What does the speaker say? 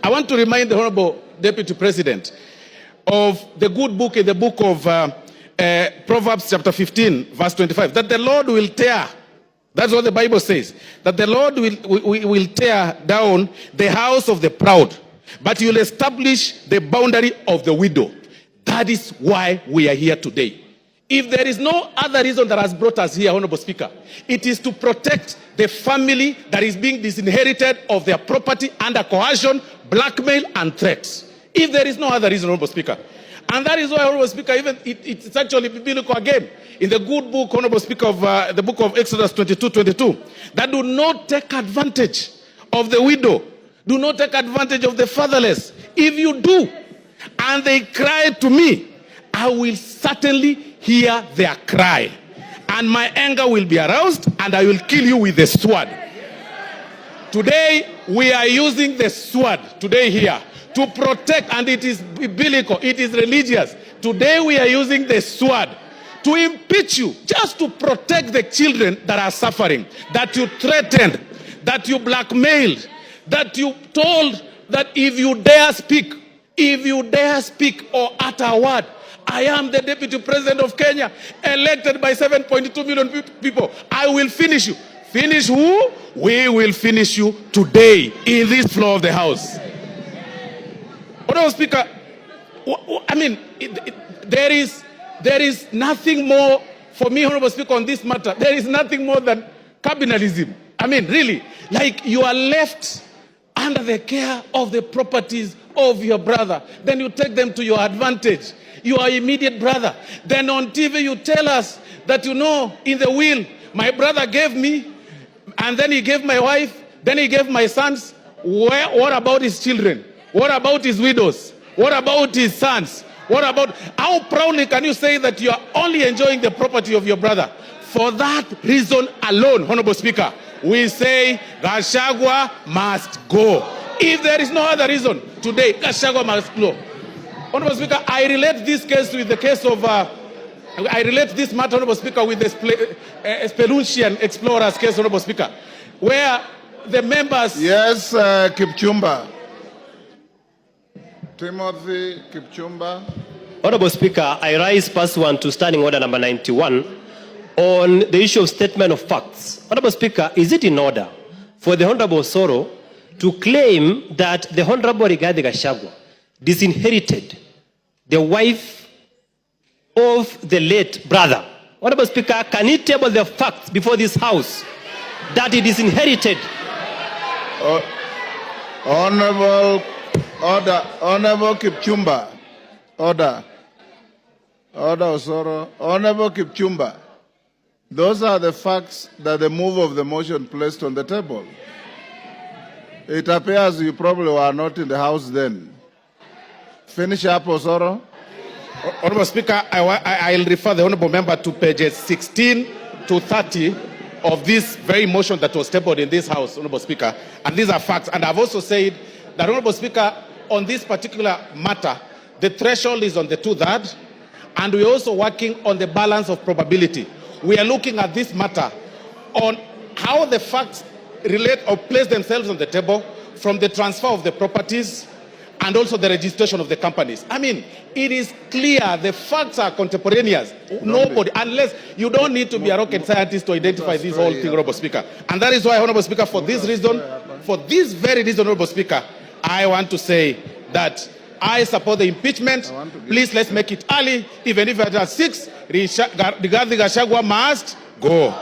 I want to remind the Honorable Deputy President of the good book in the book of Proverbs chapter 15, verse 25, that the Lord will tear, that's what the Bible says, that the Lord will tear down the house of the proud, but he will establish the boundary of the widow. That is why we are here today. If there is no other reason that has brought us here, Honorable Speaker, it is to protect the family that is being disinherited of their property under coercion, blackmail, and threats. If there is no other reason, Honorable Speaker. And that is why, Honorable Speaker, even it's actually biblical again. In the good book, Honorable Speaker, of the book of Exodus 22:22, that do not take advantage of the widow, do not take advantage of the fatherless. If you do, and they cry to me, I will certainly hear their cry, and my anger will be aroused, and I will kill you with the sword. Today, we are using the sword today here to protect, and it is biblical, it is religious. Today, we are using the sword to impeach you, just to protect the children that are suffering, that you threatened, that you blackmailed, that you told that if you dare speak or utter a word, I am the Deputy President of Kenya, elected by 7.2 million people. I will finish you. Finish who? We will finish you today in this floor of the House. Honorable Speaker, I mean, there is nothing more for me, Honorable Speaker, on this matter. There is nothing more than cabinalism. I mean, really, like you are left under the care of the properties of your brother. Then you take them to your advantage. Your immediate brother. Then on TV you tell us that, you know, in the will, my brother gave me, and then he gave my wife, then he gave my sons. What about his children? What about his widows? What about his sons? What about, how proudly can you say that you are only enjoying the property of your brother? For that reason alone, Honorable Speaker, we say Gachagua must go. If there is no other reason, today Gachagua must go. Honorable Speaker, I relate this case with the case of, I relate this matter, Honorable Speaker, with the Spelunchian explorers case, Honorable Speaker, where the members... Yes, Kipchumba. Timothy Kipchumba. Honorable Speaker, I rise pursuant to Standing Order number 91 on the issue of statement of facts. Honorable Speaker, is it in order for the Honorable Osoro to claim that the Honorable Rigathi Gachagua disinherited the wife of the late brother? Honorable Speaker, can he table the facts before this House that he disinherited? Honorable Kipchumba. Order, Osoro. Honorable Kipchumba. Those are the facts that the move of the motion placed on the table. It appears you probably were not in the House then. Finish up, Osoro. Honorable Speaker, I'll refer the Honorable Member to pages 16 to 30 of this very motion that was tabled in this House, Honorable Speaker. And these are facts. And I've also said that, Honorable Speaker, on this particular matter, the threshold is on the 2/3, and we're also working on the balance of probability. We are looking at this matter on how the facts relate or place themselves on the table from the transfer of the properties and also the registration of the companies. I mean, it is clear, the facts are contemporaneous. Nobody, unless you don't need to be a rocket scientist to identify this whole thing, Honorable Speaker. And that is why, Honorable Speaker, for this reason, for this very reason, Honorable Speaker, I want to say that I support the impeachment. Please, let's make it early. Even if it is 6, Rigathi Gachagua must go.